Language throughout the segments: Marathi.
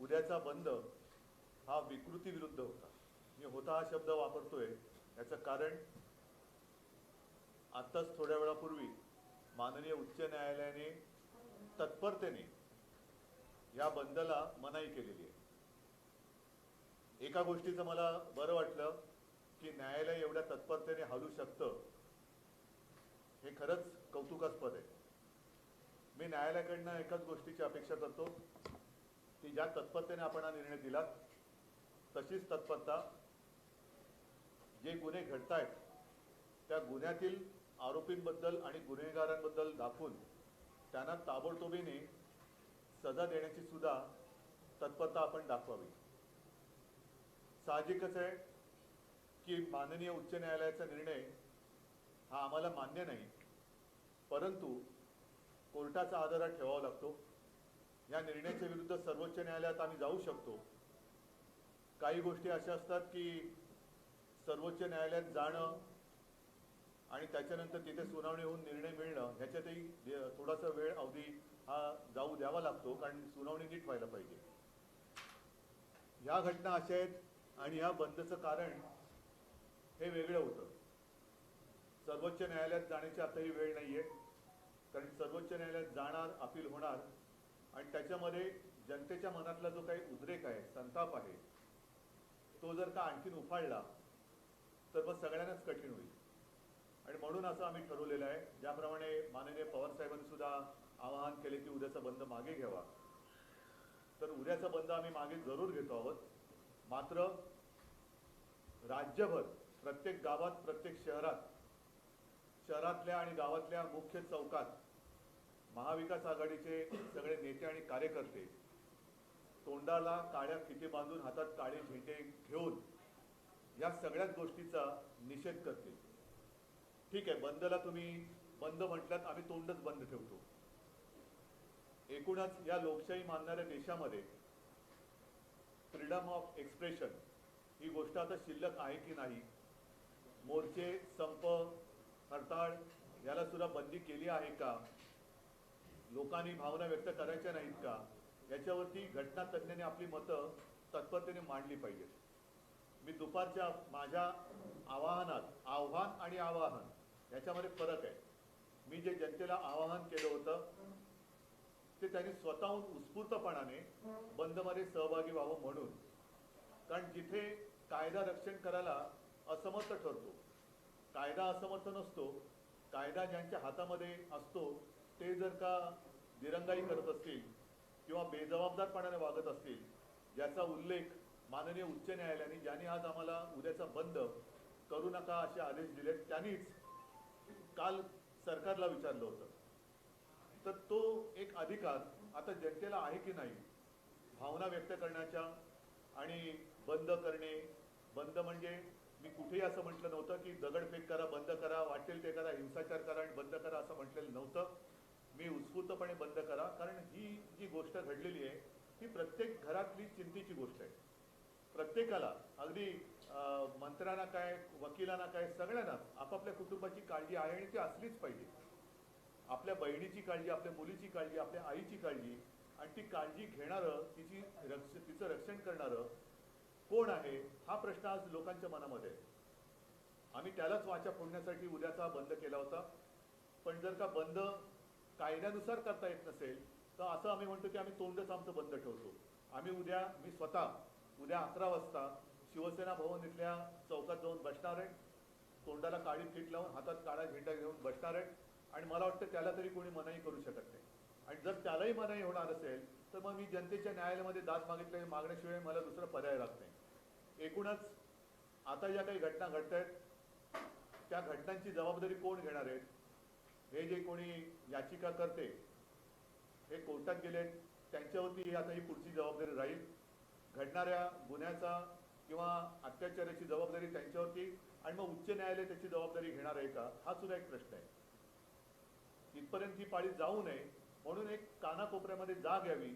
उद्याचा बंद हा विकृती विरुद्ध होता. मी होता हा शब्द वापरतोय याचं कारण आत्ताच थोड्या वेळापूर्वी माननीय उच्च न्यायालयाने तत्परतेने या बंदला मनाई केलेली आहे. एका गोष्टीचं मला बरं वाटलं की न्यायालय एवढ्या तत्परतेने हलू शकतं, हे खरंच कौतुकास्पद आहे. मी न्यायालयाकडनं एकाच गोष्टीची अपेक्षा करतो की ज्या तत्परतेने आपण हा निर्णय दिलात तशीच तत्परता जे गुन्हे घडतायत त्या गुन्ह्यातील आरोपींबद्दल आणि गुन्हेगारांबद्दल दाखवून त्यांना ताबडतोबीने सजा देण्याची सुद्धा तत्परता आपण दाखवावी. साहजिकच आहे की माननीय उच्च न्यायालयाचा निर्णय हा आम्हाला मान्य नाही, परंतु कोर्टाचा आदर ठेवावा लागतो. या निर्णयाच्या विरुद्ध सर्वोच्च न्यायालयात आम्ही जाऊ शकतो. काही गोष्टी अशा असतात की सर्वोच्च न्यायालयात जाणं आणि त्याच्यानंतर तिथे सुनावणी होऊन निर्णय मिळणं ह्याच्यातही थोडासा वेळ अवधी हा जाऊ द्यावा लागतो, कारण सुनावणी नीट व्हायला पाहिजे. ह्या घटना अशा आहेत आणि ह्या बंदचं कारण हे वेगळं होतं. सर्वोच्च न्यायालयात जाण्याची आताही वेळ नाही आहे, कारण सर्वोच्च न्यायालयात जाणार, अपील होणार आणि त्याच्यामध्ये जनतेच्या मनातला जो काही उद्रेक आहे, संताप आहे, तो जर का आणखीन उफाळला तर मग सगळ्यांनाच कठीण होईल. आणि म्हणून असं आम्ही ठरवलेलं आहे, ज्याप्रमाणे माननीय पवार साहेबांनी सुद्धा आवाहन केले की उद्याचा बंद मागे घ्यावा, तर उद्याचा बंद आम्ही मागे जरूर घेतो आहोत. मात्र राज्यभर प्रत्येक गावात, प्रत्येक शहरातल्या आणि गावातल्या मुख्य चौकात महाविकास आघाडीचे सगळे नेते आणि कार्यकर्ते तोंडाला काळ्या फिती बांधून हातात काळे झेंडे घेऊन या सगळ्याच गोष्टीचा निषेध करतील. ठीक आहे, बंदला तुम्ही बंद म्हटलात, आम्ही तोंडच बंद ठेवतो. एकूणच या लोकशाही मानणाऱ्या देशामध्ये फ्रीडम ऑफ एक्सप्रेशन ही गोष्ट आता शिल्लक आहे की नाही, मोर्चे, संप, हरताळ याला सुद्धा बंदी केली आहे का, लोकांनी भावना व्यक्त करायच्या नाहीत का, याच्यावरती घटना तज्ञांनी आपली मतं तत्परतेने मांडली पाहिजेत. मी दुपारच्या माझ्या आव्हान आणि आवाहन याच्यामध्ये फरक आहे. मी जे जनतेला आवाहन केलं होतं ते त्यांनी स्वतःहून उत्स्फूर्तपणाने बंदमध्ये सहभागी व्हावं म्हणून, कारण जिथे कायदा रक्षण करायला असमर्थ ठरतो, कायदा असमर्थ नसतो, कायदा ज्यांच्या हातामध्ये असतो ते जर का दिरंगाई करत असतील किंवा बेजबाबदारपणाने वागत असतील, ज्याचा उल्लेख माननीय उच्च न्यायालयाने, ज्यांनी आज आम्हाला उद्याचा बंद करू नका असे आदेश दिले, त्यांनीच काल सरकारला विचारलं होतं. तर तो एक अधिकार आता जनतेला आहे की नाही भावना व्यक्त करण्याच्या आणि बंद करणे. बंद म्हणजे मी कुठेही असं म्हटलं नव्हतं की दगडफेक करा, बंद करा, वाटेल ते करा, हिंसाचार करा आणि बंद करा असं म्हटलेलं नव्हतं. मी उत्स्फूर्तपणे बंद करा, कारण ही जी गोष्ट घडलेली आहे ही प्रत्येक घरातली चिंतेची गोष्ट आहे. प्रत्येकाला, अगदी मंत्र्यांना काय, वकिलांना काय, सगळ्यांनाच आपापल्या कुटुंबाची काळजी आहे आणि ती असलीच पाहिजे. आपल्या बहिणीची काळजी, आपल्या मुलीची काळजी, आपल्या आईची काळजी, आणि ती काळजी घेणारं, तिचं रक्षण करणारं कोण आहे हा प्रश्न आज लोकांच्या मनामध्ये आहे. आम्ही त्यालाच वाचा फोडण्यासाठी उद्याचा बंद केला होता. पण जर का बंद कायद्यानुसार करता येत नसेल तर असं आम्ही म्हणतो की आम्ही तोंडच आमचं बंद ठेवतो. आम्ही मी स्वतः उद्या 11 वाजता शिवसेना भवन इथल्या चौकात जाऊन बसणार आहे, तोंडाला काळी फीट लावून हातात काळा झेंडा घेऊन बसणार आहे, आणि मला वाटतं त्याला तरी कोणी मनाई करू शकत नाही. आणि जर त्यालाही मनाई होणार असेल तर मग मी जनतेच्या न्यायालयामध्ये दाद मागण्याशिवाय मला दुसरा पर्याय राहत नाही. एकूणच आता ज्या काही घटना घडत आहेत त्या घटनांची जबाबदारी कोण घेणार आहेत, हे जे कोणी याचिका करते हे कोर्टात गेले, त्यांच्यावरती आता ही पुढची जबाबदारी राहील. घडणाऱ्या गुन्ह्याचा किंवा अत्याचाराची जबाबदारी त्यांच्यावरती, आणि मग उच्च न्यायालय त्याची जबाबदारी घेणार आहे का, हा सुद्धा एक प्रश्न आहे. इथपर्यंत ही पाळी जाऊ नये म्हणून एक कानाकोपऱ्यामध्ये जाग यावी.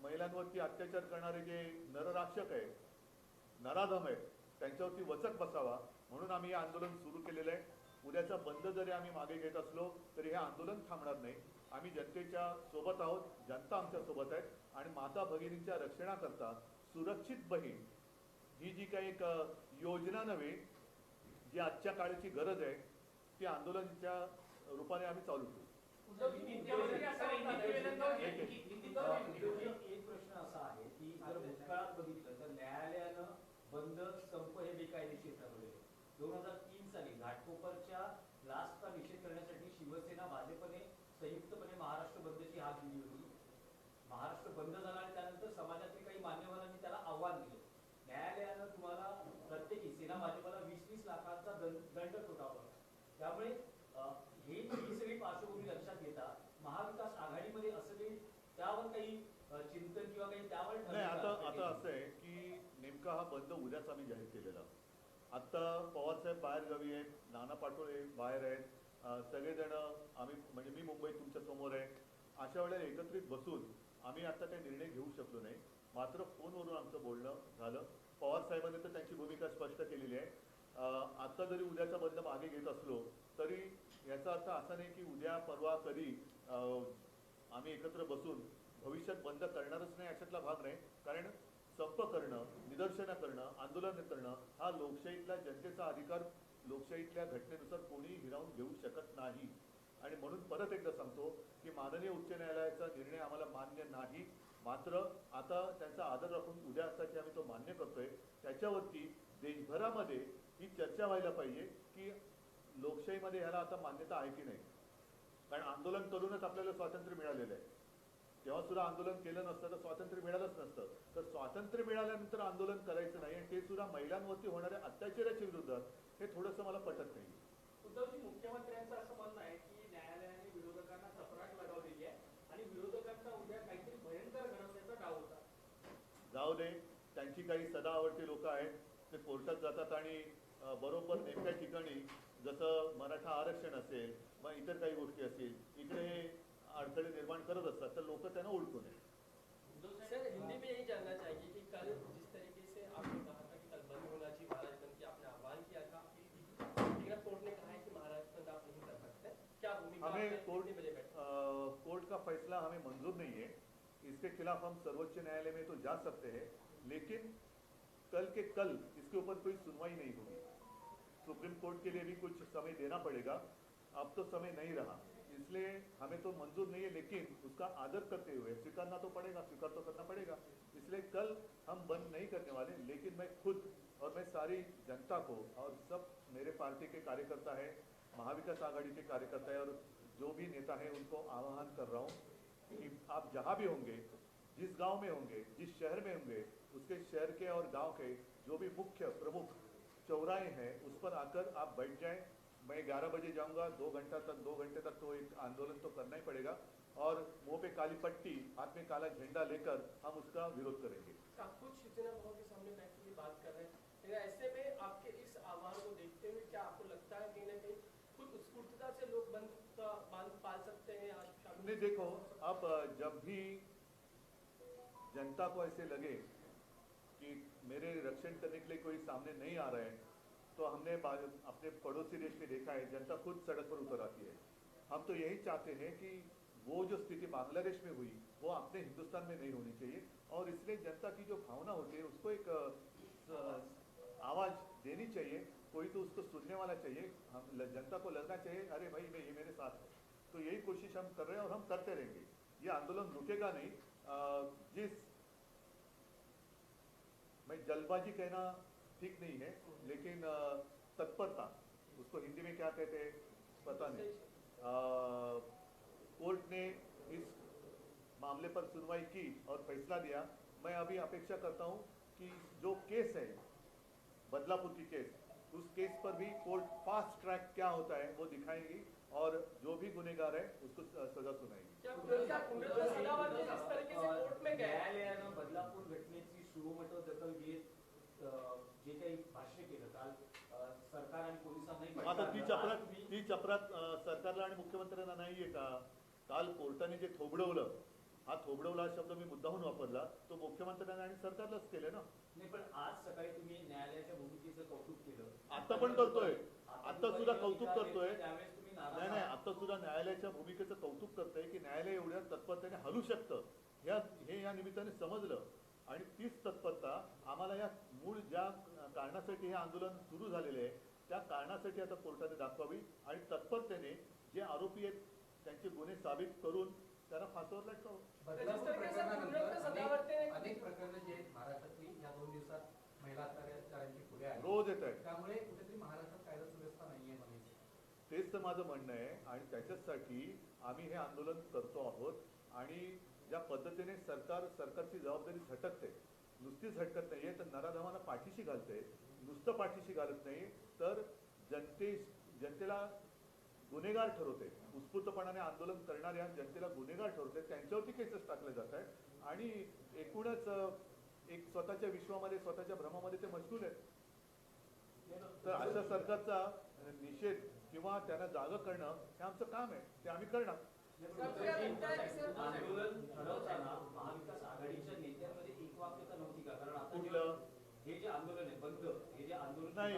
महिलांवरती अत्याचार करणारे जे नरराक्षक आहेत, नराधम आहेत, त्यांच्यावरती वचक बसावा म्हणून आम्ही हे आंदोलन सुरू केलेलं आहे. उद्याचा बंद जरी आम्ही मागे घेत असलो तरी हे आंदोलन थांबणार नाही. आम्ही जनतेच्या सोबत आहोत, जनता आमच्या सोबत आहे आणि माता भगिनींच्या रक्षणाकरता सुरक्षित बहीण ही जी काही एक योजना नव्हे, जी आजच्या काळाची गरज आहे, ती आंदोलनाच्या रूपाने आम्ही चालू ठेवू. एक प्रश्न असा आहे की जर भूतकाळात बघितलं तर न्यायालयानं बंद संप हे बेकायदेशीर ठरवले. 2003 साली घाटकोपरच्या ब्लास्टचा निषेध करण्यासाठी शिवसेना भाजपने संयुक्तपणे महाराष्ट्र बंदची हाक दिली होती. महाराष्ट्र बंद झाला आणि त्यानंतर समाजातील काही मान्यवरांनी त्याला आव्हान दिले. न्यायालयानं तुम्हाला प्रत्येकी सेना भाजपला 20-20 लाखांचा दंड ठोठावला. त्यामुळे ही सगळी पार्श्वभूमी लक्षात घेता महाविकास आघाडीमध्ये असं काही त्यावर काही चिंतन किंवा काही त्यावर नाही. आता असं आहे की नेमका हा बंद उद्याच आम्ही जाहीर केलेला. आता पवारसाहेब बाहेर गावी आहेत, नाना पाटोळे बाहेर आहेत, सगळेजण आम्ही म्हणजे मी मुंबईत तुमच्या समोर आहे. अशा वेळेला एकत्रित बसून आम्ही आता काही निर्णय घेऊ शकलो नाही. मात्र फोनवरून आमचं बोलणं झालं. पवार साहेबांनी तर त्यांची भूमिका स्पष्ट केलेली आहे. आता जरी उद्याचा बंद मागे घेत असलो तरी याचा अर्थ असा नाही की उद्या परवा कधी आम्ही एकत्र बसून भविष्यात बंद करणारच नाही अशातला भाग नाही. कारण संप करणं, निदर्शनं करणं, आंदोलन करणं हा लोकशाहीतला जनतेचा अधिकार लोकशाहीतल्या घटनेनुसार कोणीही हिरावून घेऊ शकत नाही. आणि म्हणून परत एकदा सांगतो की माननीय उच्च न्यायालयाचा निर्णय आम्हाला मान्य नाही. मात्र आता त्यांचा आदर राखून उद्या असताची आम्ही तो मान्य करतोय. त्याच्यावरती देशभरामध्ये ही चर्चा व्हायला पाहिजे की लोकशाहीमध्ये ह्याला आता मान्यता आहे की नाही. कारण आंदोलन करूनच आपल्याला स्वातंत्र्य मिळालेलं आहे. तेव्हा सुद्धा आंदोलन केलं नसतं तर स्वातंत्र्य मिळालंच नसतं. तर स्वातंत्र्य मिळाल्यानंतर आंदोलन करायचं नाही आणि ते सुद्धा महिलांवरती होणाऱ्या अत्याचाराच्या विरोधात हे थोडंसं मला पटत नाही. उद्धवजी, मुख्यमंत्र्यांचं असं म्हणणं आहे की न्यायालयाने विरोधकांना चपराक लगावलेली आहे आणि विरोधकांचा उद्या काहीतरी भयंकर घडवण्याचा डाव होता. जाऊ दे, त्यांची काही सदा आवडती लोक आहेत, ते कोर्टात जातात आणि बरोबर नेमक्या ठिकाणी जसं मराठा आरक्षण असेल मग इतर काही गोष्टी असतील इकडे अडथळे निर्माण करत असतात, तर लोक त्यांना ओळखू नये. सर, हिंदी में यही जानना चाहिए कि कल जिस तरीके से आपने कहा था कि कल बंद होना चाहिए महाराज बंद की आपने आह्वान किया था, लेकिन कोर्ट ने कहा है कि महाराज बंद आप नहीं कर सकते. क्या भूमिका हमें कोर्ट का फैसला हमें मंजूर नहीं है. इसके खिलाफ हम सर्वोच्च न्यायालय में तो जा सकते हैं, लेकिन कल के कल इसके ऊपर कोई सुनवाई नहीं होगी. सुप्रीम कोर्ट के लिए भी कुछ समय देना पड़ेगा. अब तो समय नहीं रहा, इसलिए हमें तो मंजूर नहीं है, लेकिन उसका आदर करते हुए स्वीकारना तो पड़ेगा, स्वीकार तो करना पड़ेगा. इसलिए कल हम बंद नहीं करने वाले. लेकिन मैं खुद और मैं सारी जनता को और सब मेरे पार्टी के कार्यकर्ता है, महाविकास आघाड़ी के कार्यकर्ता है और जो भी नेता है उनको आह्वान कर रहा हूँ कि आप जहाँ भी होंगे, जिस गांव में होंगे, जिस शहर में होंगे, उसके शहर के और गांव के जो भी मुख्य प्रमुख चौराहे हैं उस पर आकर आप बैठ जाएं. मैं 11 बजे जाऊंगा. 2 घंटे तक तो एक आंदोलन तो करना ही पड़ेगा और मुंह पे काली पट्टी, हाथ में काला झंडा लेकर हम उसका विरोध करेंगे. आप खुद शिवसेना भवन के सामने बैठ के बात कर रहे हैं, लेकिन ऐसे में आपके इस आह्वान को देखते हुए क्या आपको लगता है कहीं ना कहीं खुद स्फूर्तता से लोग बंद का बांध पाल सकते हैं? आज नहीं, देखो, अब जब भी जनता को ऐसे लगे कि मेरे रक्षण करने के लिए कोई सामने नहीं आ रहा है, तो हमने अपने पड़ोसी देश में देखा है जनता खुद सड़क पर उतर आती है. हम तो यही चाहते हैं कि वो जो स्थिति बांग्लादेश में हुई वो अपने हिंदुस्तान में नहीं होनी चाहिए. और इसलिए जनता की जो भावना होती है उसको एक आवाज़ देनी चाहिए. कोई तो उसको सुनने वाला चाहिए. हम जनता को लगना चाहिए अरे भाई ये मेरे साथ है. तो यही कोशिश हम कर रहे हैं और हम करते रहेंगे. ये आंदोलन रुकेगा नहीं. जिस मैं जल्दबाजी कहना ठीक नहीं है, लेकिन तत्परता, उसको हिंदी में क्या कहते हैं पता नहीं. कोर्ट ने इस मामले पर सुनवाई की और फैसला दिया. मैं अभी अपेक्षा करता हूं कि जो केस है बदलापुर की केस, उस केस पर भी कोर्ट फास्ट ट्रैक क्या होता है वो दिखाएगी और जो भी गुनेगार है उसको सजा सुनाएगी. न्यायालयानं बदलापूर घटनेची शिरोमटो दखल घेत जे काही भाष्य केलं काल सरकार आणि पोलिसांनाही. आता ती चपरात सरकारला आणि मुख्यमंत्र्यांना नाहीये का? काल कोर्टाने जे थोबडवलं, हा थोबडवला हा शब्द मी मुद्दाहून वापरला, तो मुख्यमंत्र्यांना आणि सरकारलाच केलं ना. नाही, पण आज सकाळी तुम्ही न्यायालयाच्या भूमिकेचं कौतुक केलं. आता पण करतोय, आता सुद्धा कौतुक करतोय. त्यावेळेस तुम्ही नाराज नाही आहात. आता सुद्धा न्यायालयाच्या भूमिकेचं कौतुक करतंय की न्यायालय एवढ्या तत्परतेने हलू शकतं हे या निमित्ताने समजलं आणि तीच तत्परता आम्हाला या मूळ ज्या कारणासाठी हे आंदोलन सुरू झालेले आहे त्या कारणासाठी आता कोर्टाने दाखवावी आणि तत्परतेने जे आरोपी आहेत त्यांचे गुन्हे साबित करून त्यांना फासावर लटकावं. बदलापूर रजिस्टर केस पूर्ण प्रकरणानंतर सदावर्ते अनेक प्रकरणं जी आहेत महाराष्ट्रातली या 2 दिवसात महिला अत्याचारांची पुढे आली. रोज येत आहेत. त्यामुळे कुठेतरी महाराष्ट्रात कायदा सुव्यवस्था नाहीये म्हणायचं. तेच तर माझं म्हणणं आहे आणि त्याच्यासाठी आम्ही हे आंदोलन करतो आहोत आणि ज्या पद्धतीने सरकारची जबाबदारी झटकते नुसतीच झटकत नाहीये तर नराधमांना पाठीशी घालते नुसतं पाठीशी घालत नाही तर जनतेला गुन्हेगार ठरवते उत्स्फूर्तपणाने आंदोलन करणाऱ्या जनतेला गुन्हेगार ठरवते त्यांच्यावरती केसेस टाकले जात आहेत आणि एकूणच एक स्वतःच्या विश्वामध्ये स्वतःच्या भ्रमामध्ये ते मशगूल आहेत. तर अशा सरकारचा निषेध किंवा त्यांना जागं करणं हे आमचं काम आहे ते आम्ही करणार. आंदोलन ठरवताना महाविकास आघाडीच्या नेत्यांमध्ये एकवाक्यता नव्हती का? कारण आता कुठलं? हे जे आंदोलन आहे बंद हे जे आंदोलन नाही.